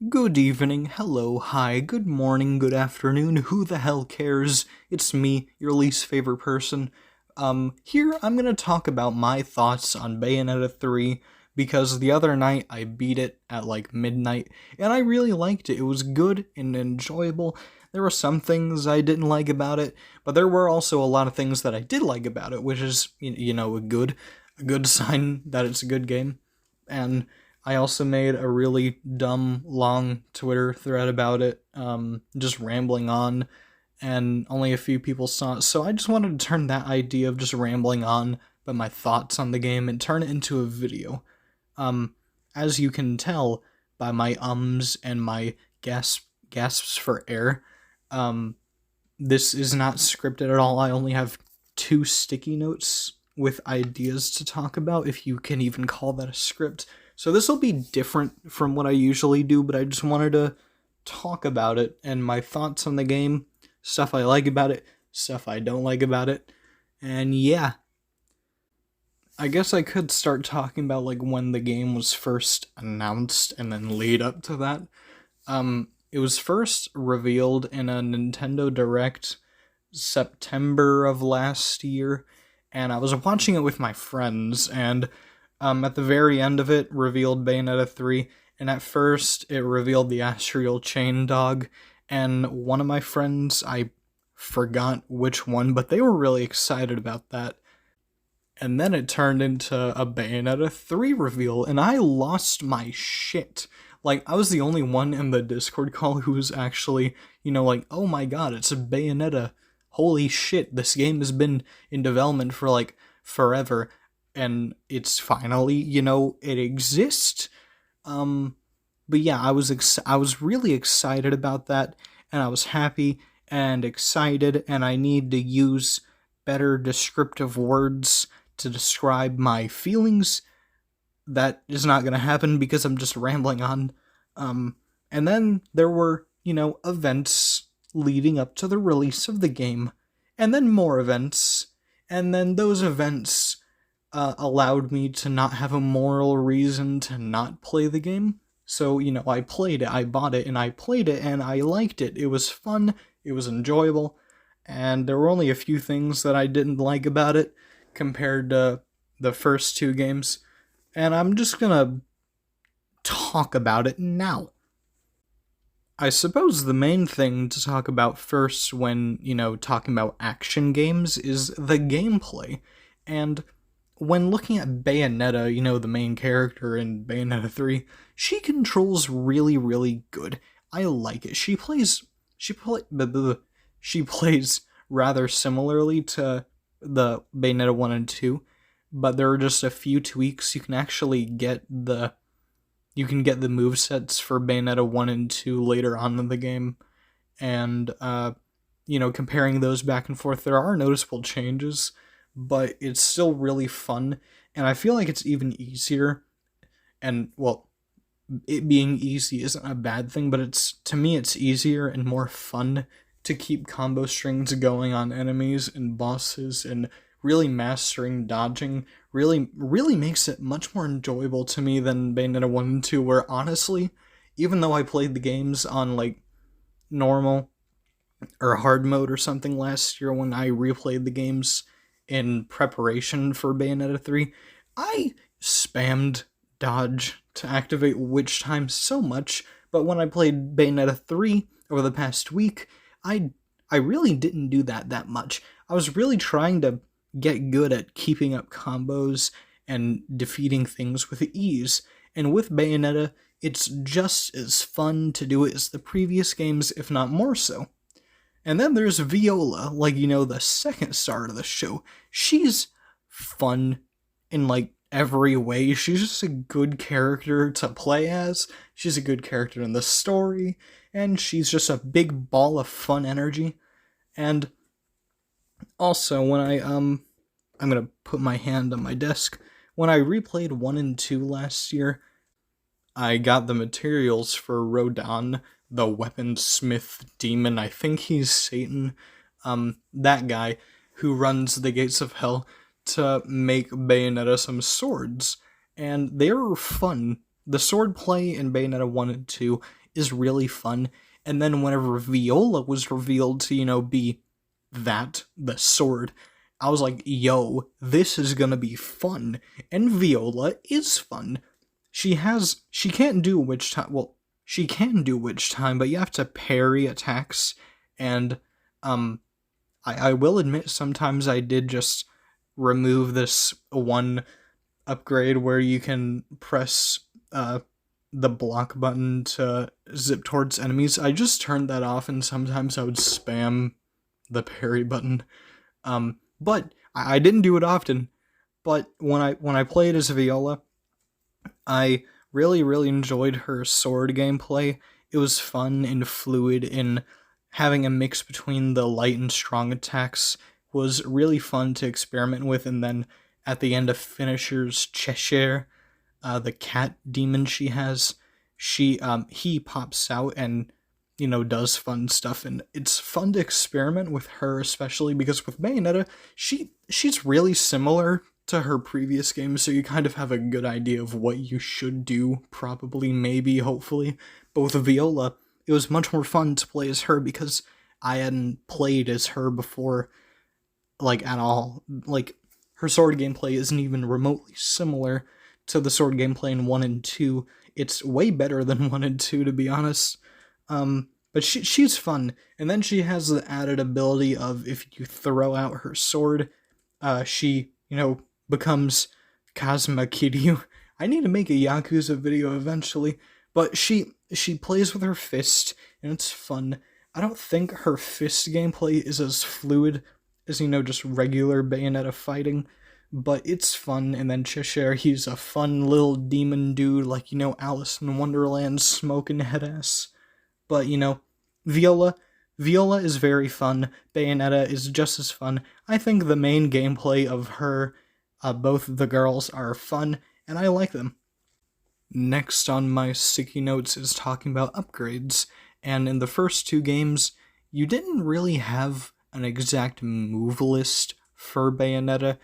Good evening, hello, hi, good morning, good afternoon, who the hell cares? It's me, your least favorite person. Here I'm gonna talk about my thoughts on Bayonetta 3, because the other night I beat it at like midnight, and I really liked it. It was good and enjoyable. There were some things I didn't like about it, but there were also a lot of things that I did like about it, which is, a good sign that it's a good game. And I also made a really dumb, long Twitter thread about it, just rambling on, and only a few people saw it. So I just wanted to turn that idea of just rambling on about my thoughts on the game and turn it into a video. Um, as you can tell by my ums and my gasps for air, um, this is not scripted at all. I only have 2 sticky notes with ideas to talk about, if you can even call that a script. So this will be different from what I usually do, but I just wanted to talk about it and my thoughts on the game, stuff I like about it, stuff I don't like about it, and yeah. I guess I could start talking about like when the game was first announced and then lead up to that. It was first revealed in a Nintendo Direct September of last year, and I was watching it with my friends, and at the very end of it, revealed Bayonetta 3, and at first it revealed the Astral Chain Dog, and one of my friends, I forgot which one, but they were really excited about that. And then it turned into a Bayonetta 3 reveal, and I lost my shit. Like, I was the only one in the Discord call who was actually, like, oh my god, it's a Bayonetta. Holy shit, this game has been in development for, like, forever, and it's finally, it exists. But yeah, I was really excited about that, and I was happy and excited, and I need to use better descriptive words to describe my feelings. That is not going to happen because I'm just rambling on. And then there were, events leading up to the release of the game, and then more events, and then those events allowed me to not have a moral reason to not play the game. So, I played it, I bought it, and I played it, and I liked it. It was fun, it was enjoyable, and there were only a few things that I didn't like about it compared to the first 2 games, and I'm just gonna talk about it now. I suppose the main thing to talk about first when, talking about action games is the gameplay. And when looking at Bayonetta, the main character in Bayonetta 3, she controls really, really good. I like it. She plays rather similarly to the Bayonetta 1 and 2, but there are just a few tweaks. You can actually get the movesets for Bayonetta 1 and 2 later on in the game, and, comparing those back and forth, there are noticeable changes, but it's still really fun, and I feel like it's even easier, and, well, it being easy isn't a bad thing, but to me, it's easier and more fun to keep combo strings going on enemies and bosses, and really mastering dodging really makes it much more enjoyable to me than Bayonetta 1 and 2, where honestly, even though I played the games on like normal or hard mode or something last year when I replayed the games in preparation for Bayonetta 3, I spammed dodge to activate witch time so much, but when I played Bayonetta 3 over the past week, I really didn't do that much. I was really trying to get good at keeping up combos and defeating things with ease, and with Bayonetta, it's just as fun to do it as the previous games, if not more so. And then there's Viola, like, the second star of the show. She's fun in, like, every way. She's just a good character to play as. She's a good character in the story, and she's just a big ball of fun energy. And also, when I'm gonna put my hand on my desk, when I replayed 1 and 2 last year, I got the materials for Rodan, the weaponsmith demon. I think he's Satan, that guy who runs the gates of hell, to make Bayonetta some swords, and they were fun. The sword play in Bayonetta 1 and 2 is really fun. And then whenever Viola was revealed to, be the sword, I was like, yo, this is gonna be fun. And Viola is fun. She can't do witch time, well, she can do witch time, but you have to parry attacks, and, I will admit sometimes I did just remove this one upgrade where you can press, the block button to zip towards enemies. I just turned that off, and sometimes I would spam the parry button. But I didn't do it often. But when I played as Viola, I really, really enjoyed her sword gameplay. It was fun and fluid, and having a mix between the light and strong attacks was really fun to experiment with. And then at the end of Finisher's Cheshire, the cat demon she has, he pops out and, does fun stuff, and it's fun to experiment with her, especially because with Bayonetta, she's really similar to her previous games, so you kind of have a good idea of what you should do, probably, maybe, hopefully. But with Viola, it was much more fun to play as her because I hadn't played as her before, at all. Her sword gameplay isn't even remotely similar to the sword gameplay in 1 and 2. It's way better than 1 and 2, to be honest. But she's fun, and then she has the added ability of, if you throw out her sword, she, becomes Kazuma Kiryu. I need to make a Yakuza video eventually, but she plays with her fist, and it's fun. I don't think her fist gameplay is as fluid as, just regular Bayonetta fighting, but it's fun. And then Cheshire, he's a fun little demon dude, like, Alice in Wonderland smoking head ass. But, Viola is very fun. Bayonetta is just as fun. I think the main gameplay of her, both the girls, are fun, and I like them. Next on my sticky notes is talking about upgrades, and in the first 2 games, you didn't really have an exact move list for Bayonetta,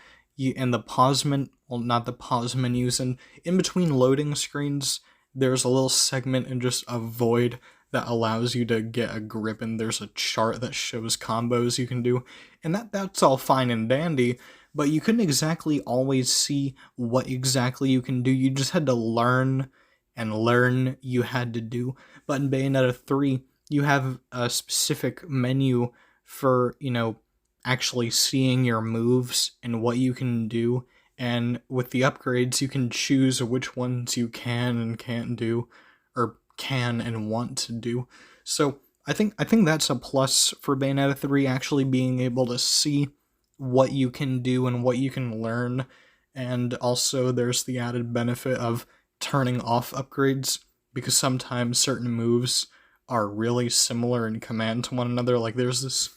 and the pause not the pause menus, and in between loading screens, there's a little segment and just a void that allows you to get a grip, and there's a chart that shows combos you can do, and that's all fine and dandy, but you couldn't exactly always see what exactly you can do. You just had to learn you had to do. But in Bayonetta 3, you have a specific menu for, actually seeing your moves and what you can do, and with the upgrades, you can choose which ones you can and can't do, or can and want to do. So I think that's a plus for Bayonetta 3, actually being able to see what you can do and what you can learn. And also there's the added benefit of turning off upgrades, because sometimes certain moves are really similar in command to one another. Like there's this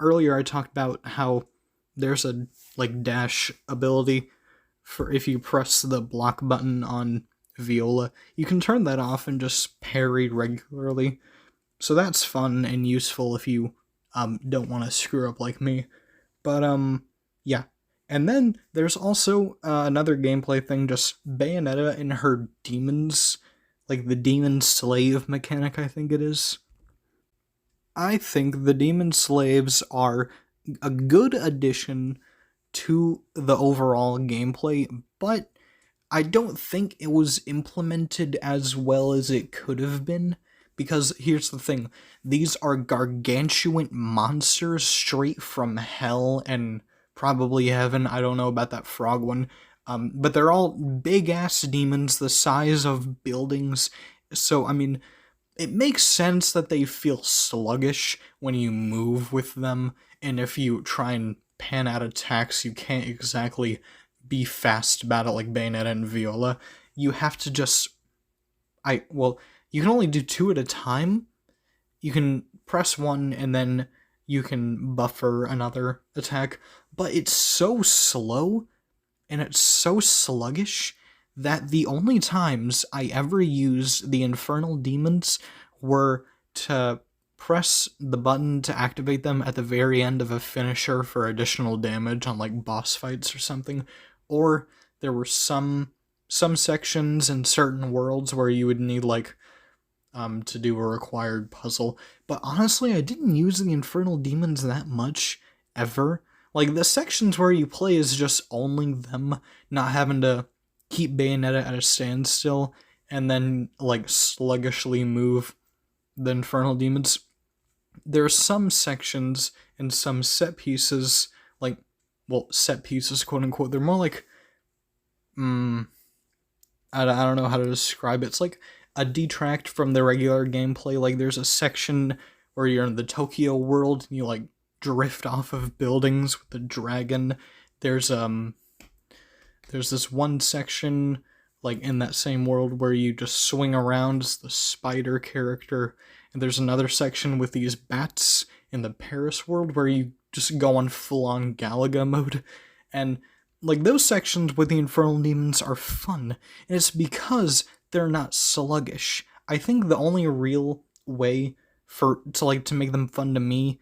earlier I talked about how there's a dash ability for if you press the block button on Viola. You can turn that off and just parry regularly. So that's fun and useful if you don't want to screw up like me. But yeah. And then there's also another gameplay thing, just Bayonetta and her demons, like the demon slave mechanic, I think it is. I think the demon slaves are a good addition to the overall gameplay, but I don't think it was implemented as well as it could have been, because here's the thing, these are gargantuan monsters straight from hell and probably heaven. I don't know about that frog one, but they're all big-ass demons the size of buildings, so, I mean, it makes sense that they feel sluggish when you move with them, and if you try and pan out attacks, you can't exactly be fast about it like Bayonetta and Viola. You have to just... you can only do 2 at a time. You can press 1 and then you can buffer another attack, but it's so slow and it's so sluggish that the only times I ever used the Infernal Demons were to press the button to activate them at the very end of a finisher for additional damage on boss fights or something, or there were some some sections in certain worlds where you would need, like, to do a required puzzle. But honestly, I didn't use the Infernal Demons that much, ever. Like, the sections where you play is just only them, not having to keep Bayonetta at a standstill, and then, like, sluggishly move the Infernal Demons. There are some sections and some set pieces, like, well, set pieces, quote unquote, they're more like, I don't know how to describe it. It's like a detract from the regular gameplay. Like, there's a section where you're in the Tokyo world and you, like, drift off of buildings with the dragon. There's this one section, like, in that same world where you just swing around as the spider character. And there's another section with these bats in the Paris world where you just go on full-on Galaga mode. And, like, those sections with the Infernal Demons are fun, and it's because they're not sluggish. I think the only real way to make them fun to me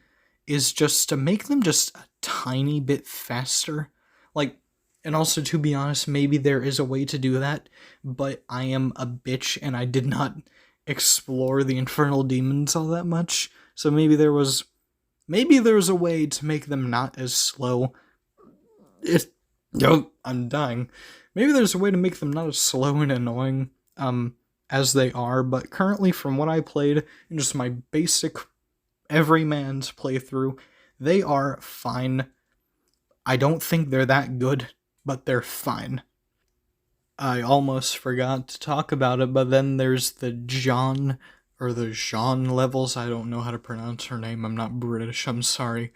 is just to make them just a tiny bit faster. Like, and also, to be honest, maybe there is a way to do that, but I am a bitch and I did not explore the Infernal Demons all that much, so maybe there's a way to make them not as slow. I'm dying. Maybe there's a way to make them not as slow and annoying as they are, but currently, from what I played in just my basic everyman's playthrough, they are fine. I don't think they're that good, but they're fine. I almost forgot to talk about it, but then there's the Jean levels. I don't know how to pronounce her name. I'm not British. I'm sorry.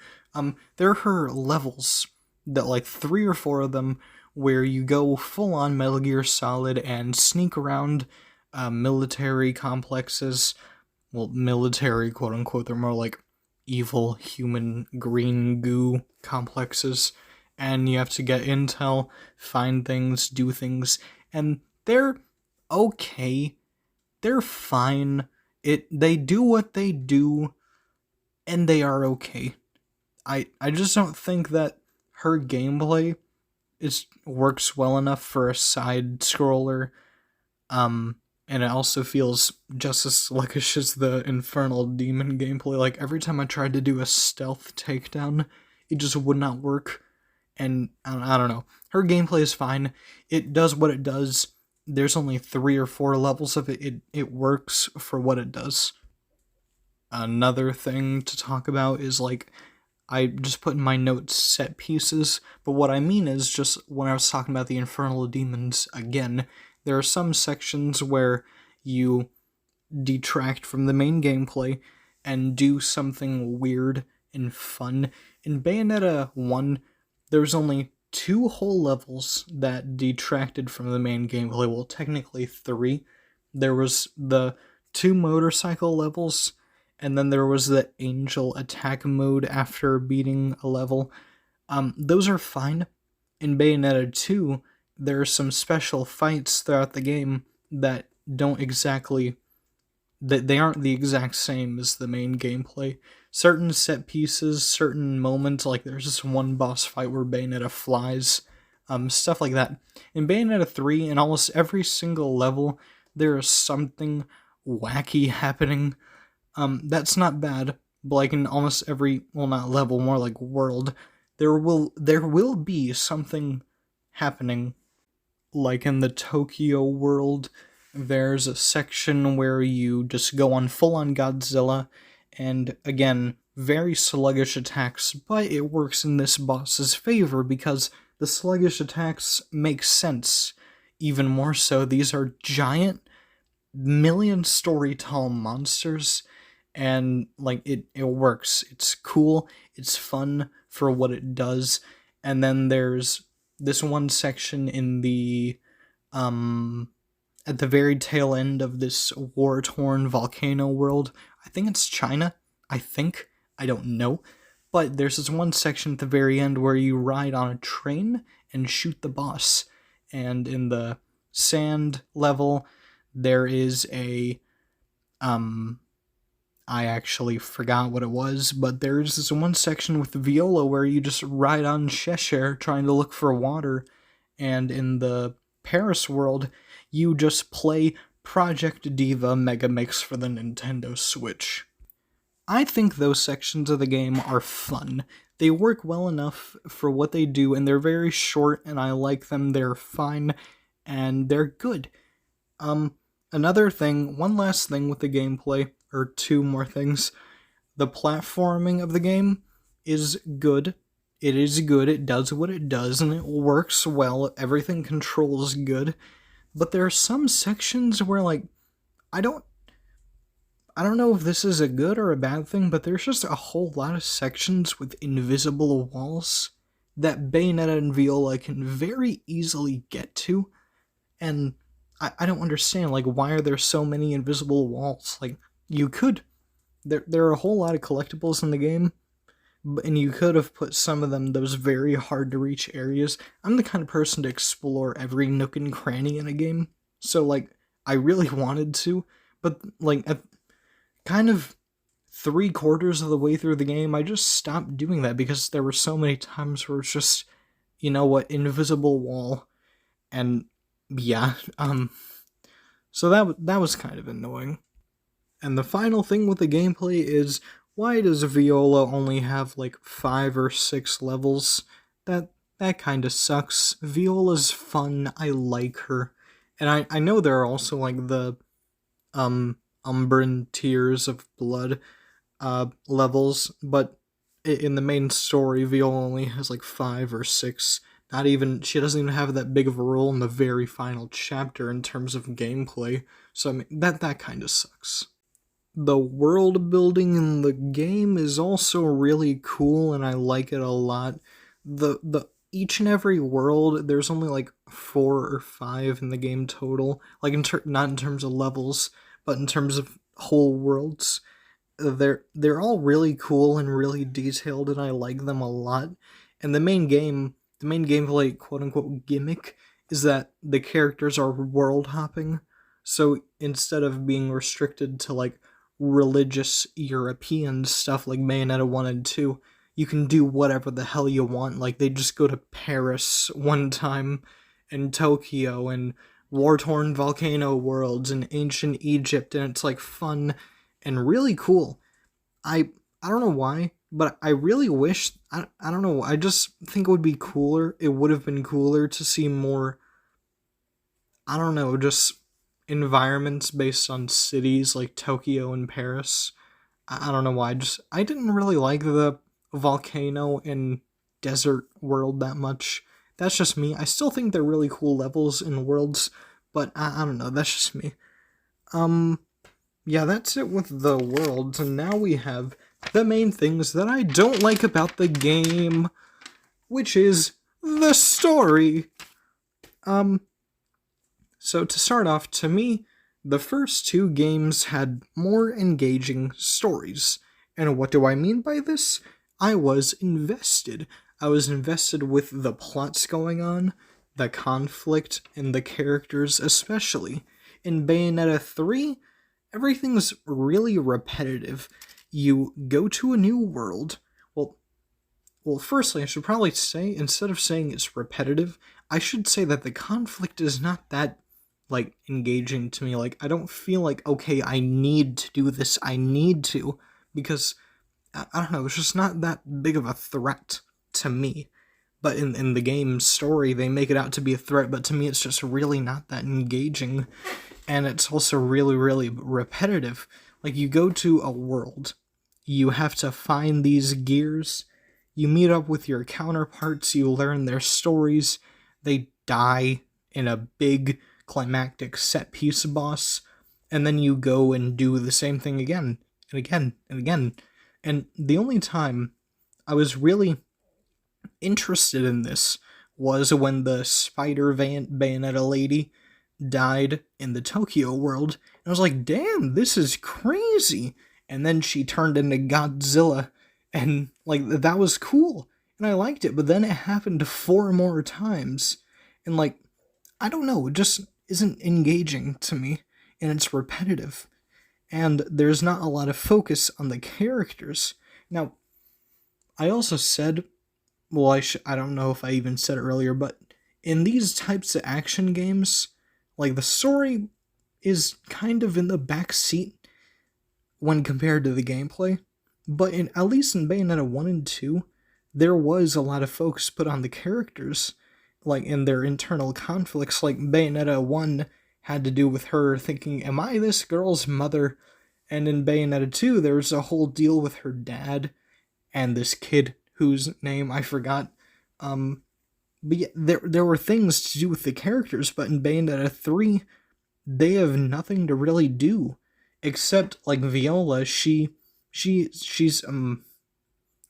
They're her levels, that, like, 3 or 4 of them, where you go full on Metal Gear Solid and sneak around military complexes. Well, military, quote unquote. They're more like evil human green goo complexes. And you have to get intel, find things, do things, and they're okay. They're fine. They do what they do, and they are okay. I just don't think that her gameplay works well enough for a side scroller, and it also feels just as sluggish as the Infernal Demon gameplay. Like, every time I tried to do a stealth takedown, it just would not work. And I don't know. Her gameplay is fine. It does what it does. There's only 3 or 4 levels of it. It works for what it does. Another thing to talk about is, like, I just put in my notes set pieces, but what I mean is, just when I was talking about the Infernal Demons again, there are some sections where you detract from the main gameplay and do something weird and fun. In Bayonetta 1, there's only 2 whole levels that detracted from the main gameplay. Well, technically 3. There was the 2 motorcycle levels, and then there was the angel attack mode after beating a level. Those are fine. In Bayonetta 2, there are some special fights throughout the game that don't exactly... they aren't the exact same as the main gameplay. Certain set pieces, certain moments, like there's this one boss fight where Bayonetta flies, stuff like that. In Bayonetta 3, in almost every single level, there is something wacky happening. That's not bad, but like in almost every, well, not level, more like world, there will be something happening. Like in the Tokyo world, there's a section where you just go on full-on Godzilla, and again, very sluggish attacks, but it works in this boss's favor because the sluggish attacks make sense. Even more so, these are giant, million-story-tall monsters, and like it works. It's cool, it's fun for what it does, and then there's this one section in the, at the very tail end of this war-torn volcano world. I think it's China. I don't know. But there's this one section at the very end where you ride on a train and shoot the boss. And in the sand level, there is a, I actually forgot what it was, but there's this one section with Viola where you just ride on Cheshire trying to look for water. And in the Paris World, you just play Project Diva Mega Mix for the Nintendo Switch. I think those sections of the game are fun. They work well enough for what they do, and they're very short, and I like them. They're fine, and they're good. Another thing, one last thing with the gameplay, or two more things. The platforming of the game is good. It is good, it does what it does, and it works well. Everything controls good. But there are some sections where, like, I don't know if this is a good or a bad thing, but there's just a whole lot of sections with invisible walls that Bayonetta and Viola can very easily get to, and I don't understand, like, why are there so many invisible walls? Like, you could, there are a whole lot of collectibles in the game, and you could have put some of them those very hard to reach areas. I'm the kind of person to explore every nook and cranny in a game, so, like, I really wanted to, but, like, at kind of 3/4 of the way through the game, I just stopped doing that because there were so many times where it's just, you know what, invisible wall, and yeah, so that was kind of annoying. And the final thing with the gameplay is, why does Viola only have like 5 or 6 levels? That kind of sucks. Viola's fun, I like her, and I know there are also like the Umbran Tears of Blood levels, but in the main story, Viola only has like 5 or 6. Not even, she doesn't even have that big of a role in the very final chapter in terms of gameplay, so I mean, that kind of sucks. The world building in the game is also really cool, and I like it a lot. The each and every world, there's only like 4 or 5 in the game total, like not in terms of levels, but in terms of whole worlds. They're all really cool and really detailed, and I like them a lot. And the main gameplay quote-unquote gimmick is that the characters are world hopping. So instead of being restricted to like religious European stuff like Bayonetta 1 and 2, you can do whatever the hell you want. Like, they just go to Paris one time, and Tokyo, and war-torn volcano worlds, and ancient Egypt, and it's like fun and really cool. I don't know why, but I really wish, I don't know, I just think it would be cooler, it would have been cooler to see more, I don't know, just environments based on cities like Tokyo and Paris. I don't know why, I didn't really like the volcano and desert world that much. That's just me. I still think they're really cool levels and worlds, but I don't know, that's just me. Yeah, that's it with the worlds, and now we have the main things that I don't like about the game, which is the story. So to start off, to me, the first 2 games had more engaging stories. And what do I mean by this? I was invested. I was invested with the plots going on, the conflict, and the characters especially. In Bayonetta 3, everything's really repetitive. You go to a new world. Well, firstly, I should probably say, instead of saying it's repetitive, I should say that the conflict is not that, like, engaging to me. Like, I don't feel like, okay, I need to do this, I need to, because, I don't know, it's just not that big of a threat to me. But in the game's story, they make it out to be a threat, but to me it's just really not that engaging. And it's also really, really repetitive. Like, you go to a world, you have to find these gears, you meet up with your counterparts, you learn their stories, they die in a big climactic set-piece boss, and then you go and do the same thing again, and again, and again. And the only time I was really interested in this was when the spider Bayonetta lady died in the Tokyo world, and I was like, damn, this is crazy. And then she turned into Godzilla, and like, that was cool, and I liked it. But then it happened 4 more times, and like, I don't know, it just isn't engaging to me, and it's repetitive, and there's not a lot of focus on the characters. Now, I also said, well, I don't know if I even said it earlier, but in these types of action games, like the story is kind of in the back seat when compared to the gameplay. But at least in Bayonetta 1 and 2, there was a lot of focus put on the characters, like in their internal conflicts. Like Bayonetta 1 had to do with her thinking, am I this girl's mother? And in Bayonetta 2, there was a whole deal with her dad and this kid whose name I forgot. But yeah, there were things to do with the characters, but in Bayonetta 3, they have nothing to really do. Except, like, Viola, she's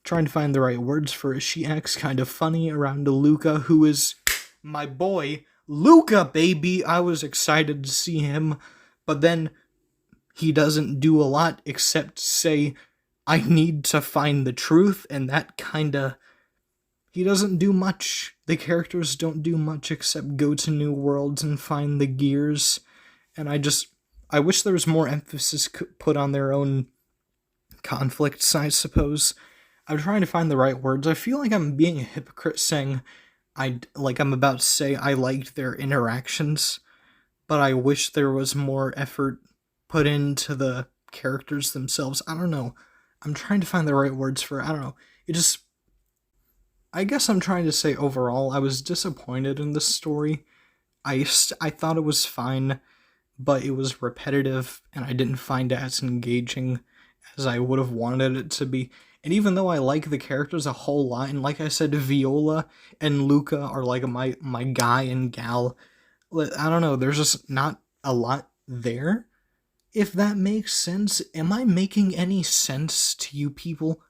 trying to find the right words for it. She acts kind of funny around Luca, who is my boy. Luca, baby! I was excited to see him, but then he doesn't do a lot except say, I need to find the truth, and that kinda... He doesn't do much. The characters don't do much except go to new worlds and find the gears, and I wish there was more emphasis put on their own conflicts, I suppose. I'm trying to find the right words. I feel like I'm being a hypocrite saying I'm about to say I liked their interactions, but I wish there was more effort put into the characters themselves. I don't know. I'm trying to find the right words for it. I don't know. I guess I'm trying to say overall, I was disappointed in the story. I thought it was fine, but it was repetitive, and I didn't find it as engaging as I would have wanted it to be. And even though I like the characters a whole lot, and like I said, Viola and Luca are like my guy and gal, I don't know, there's just not a lot there. If that makes sense, am I making any sense to you people?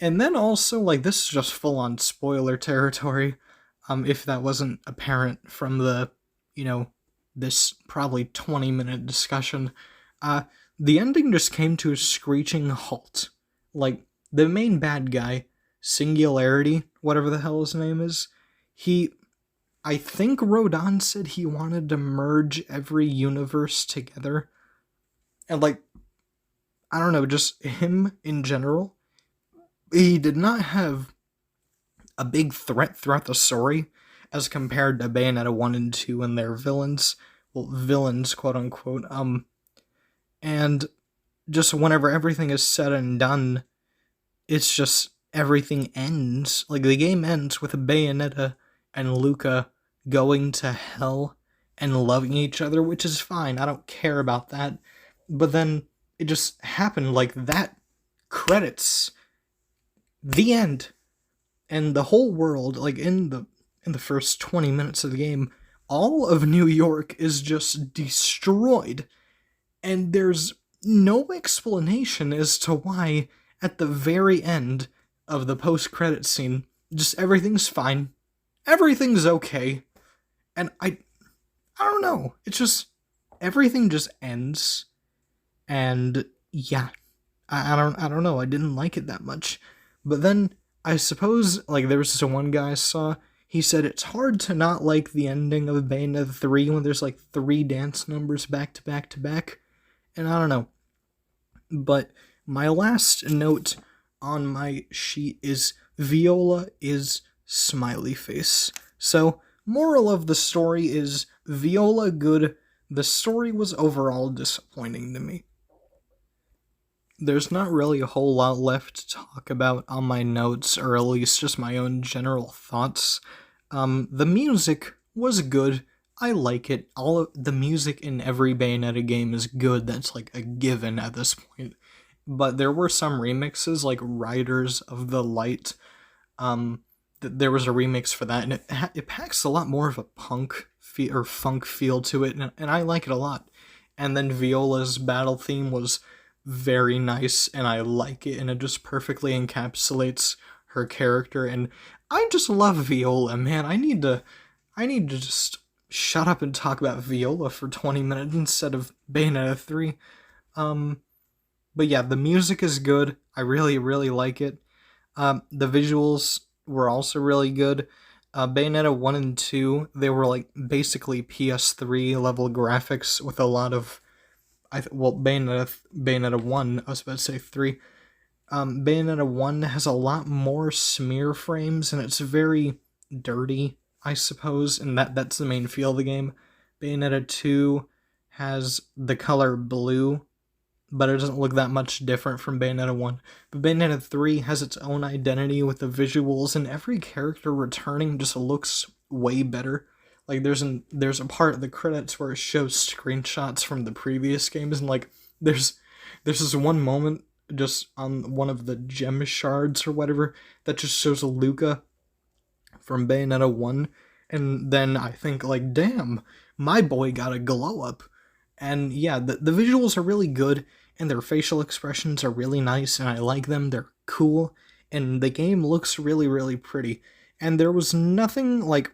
And then also, like, this is just full-on spoiler territory, if that wasn't apparent from the, this probably 20-minute discussion. The ending just came to a screeching halt. Like, the main bad guy, Singularity, whatever the hell his name is, I think Rodin said he wanted to merge every universe together. And, like, I don't know, just him in general. He did not have a big threat throughout the story as compared to Bayonetta 1 and 2 and their villains. Well, villains, quote-unquote. And just whenever everything is said and done, it's just everything ends. Like, the game ends with Bayonetta and Luca going to hell and loving each other, which is fine. I don't care about that. But then it just happened like that. Credits. The end. And the whole world, like in the first 20 minutes of the game, all of New York is just destroyed. And there's no explanation as to why at the very end of the post-credit scene, just everything's fine. Everything's okay. And I don't know. It's just everything just ends. And yeah, I don't know. I didn't like it that much. But then I suppose, like, there was this one guy I saw, he said it's hard to not like the ending of Bayonetta 3 when there's like 3 dance numbers back to back to back. And I don't know. But my last note on my sheet is Viola is smiley face. So, moral of the story is Viola good. The story was overall disappointing to me. There's not really a whole lot left to talk about on my notes, or at least just my own general thoughts. The music was good. I like it. All of the music in every Bayonetta game is good. That's like a given at this point. But there were some remixes, like Riders of the Light. There was a remix for that, and it packs a lot more of a funk feel to it, and I like it a lot. And then Viola's battle theme was very nice, and I like it, and it just perfectly encapsulates her character, and I just love Viola, man. I need to just shut up and talk about Viola for 20 minutes instead of Bayonetta 3. But yeah, the music is good. I really, really like it. The visuals were also really good. Bayonetta 1 and 2, they were like basically PS3 level graphics with a lot of Bayonetta 1, I was about to say 3. Bayonetta 1 has a lot more smear frames, and it's very dirty I suppose, and that's the main feel of the game. Bayonetta 2 has the color blue, but it doesn't look that much different from Bayonetta 1. But Bayonetta 3 has its own identity with the visuals, and every character returning just looks way better. Like, there's a part of the credits where it shows screenshots from the previous games, and like, there's this one moment just on one of the gem shards or whatever that just shows Luca from Bayonetta 1, and then I think, like, damn, my boy got a glow up. And yeah, the visuals are really good, and their facial expressions are really nice, and I like them. They're cool, and the game looks really, really pretty. And there's nothing with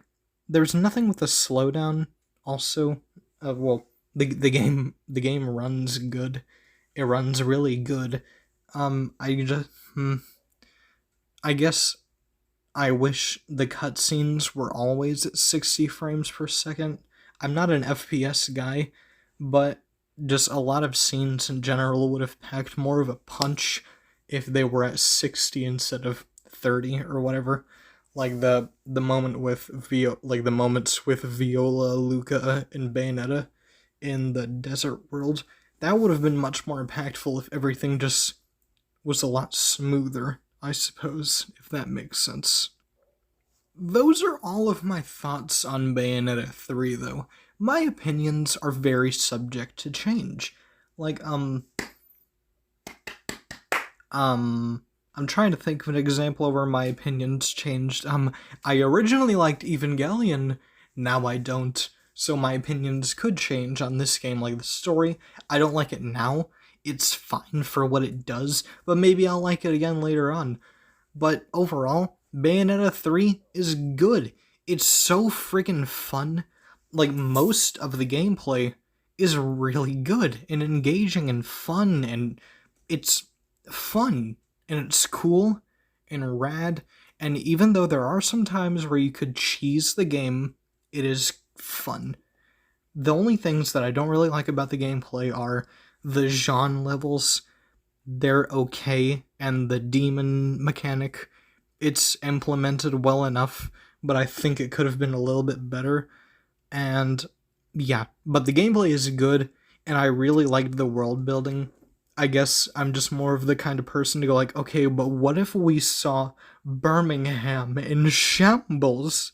the slowdown. Also, the game runs good. It runs really good. I guess I wish the cutscenes were always at 60 frames per second. I'm not an FPS guy, but just a lot of scenes in general would have packed more of a punch if they were at 60 instead of 30 or whatever. Like the moments with Viola, Luca, and Bayonetta in the desert world. That would have been much more impactful if everything just was a lot smoother, I suppose, if that makes sense. Those are all of my thoughts on Bayonetta 3, though. My opinions are very subject to change. Like, I'm trying to think of an example where my opinions changed. I originally liked Evangelion, now I don't, so my opinions could change on this game. Like, the story, I don't like it now. It's fine for what it does, but maybe I'll like it again later on. But overall, Bayonetta 3 is good. It's so freaking fun. Like, most of the gameplay is really good and engaging and fun, and it's fun, and it's cool and rad, and even though there are some times where you could cheese the game, it is fun. The only things that I don't really like about the gameplay are the Jean levels. They're okay, and the demon mechanic, it's implemented well enough, but I think it could have been a little bit better. And yeah, but the gameplay is good, and I really liked the world building. I guess I'm just more of the kind of person to go like, okay, but what if we saw Birmingham in shambles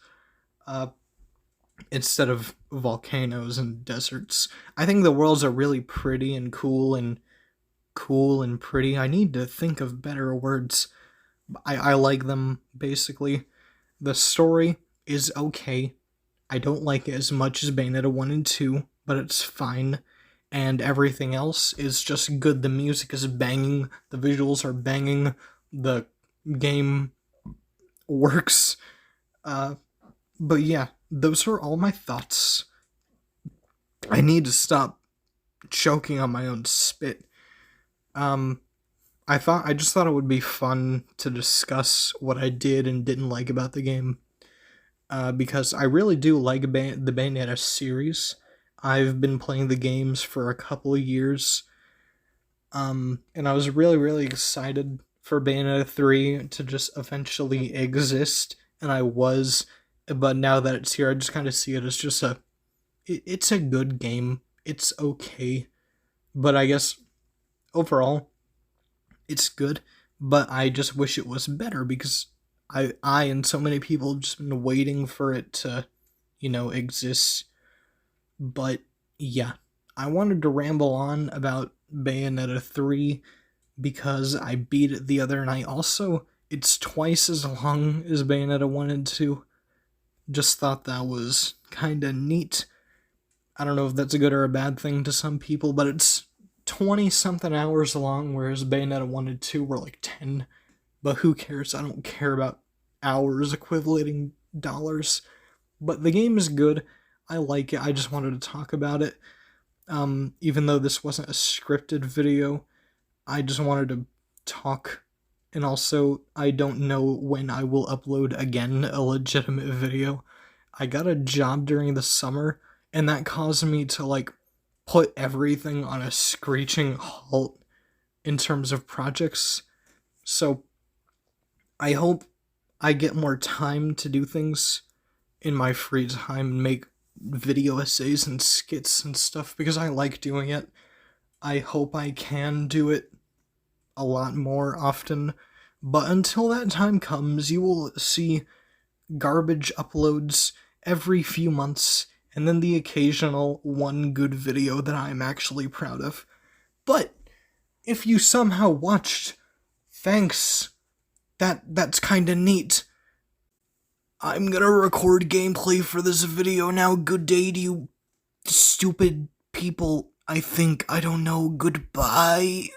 instead of volcanoes and deserts? I think the worlds are really pretty and cool and pretty. I need to think of better words. I like them, basically. The story is okay. I don't like it as much as Bayonetta 1 and 2, but it's fine. And everything else is just good. The music is banging, the visuals are banging, the game works. But yeah, those are all my thoughts. I need to stop choking on my own spit. I just thought it would be fun to discuss what I did and didn't like about the game. Because I really do like the Bayonetta series. I've been playing the games for a couple of years. And I was really, really excited for Bayonetta 3 to just eventually exist, and I was, but now that it's here, I just kind of see it as just it's a good game. It's okay. But I guess, overall, it's good, but I just wish it was better, because I and so many people have just been waiting for it to, exist. But yeah, I wanted to ramble on about Bayonetta 3 because I beat it the other night. Also, it's twice as long as Bayonetta 1 and 2. Just thought that was kinda neat. I don't know if that's a good or a bad thing to some people, but it's 20-something hours long, whereas Bayonetta 1 and 2 were like 10. But who cares? I don't care about hours equivalating dollars. But the game is good. I like it. I just wanted to talk about it. Even though this wasn't a scripted video, I just wanted to talk. And also, I don't know when I will upload again a legitimate video. I got a job during the summer, and that caused me to, put everything on a screeching halt in terms of projects. So, I hope I get more time to do things in my free time and make video essays and skits and stuff because I like doing it. I hope I can do it a lot more often, but until that time comes, you will see garbage uploads every few months, and then the occasional one good video that I'm actually proud of. But if you somehow watched, thanks. That's kinda neat. I'm gonna record gameplay for this video now. Good day to you stupid people. I don't know. Goodbye.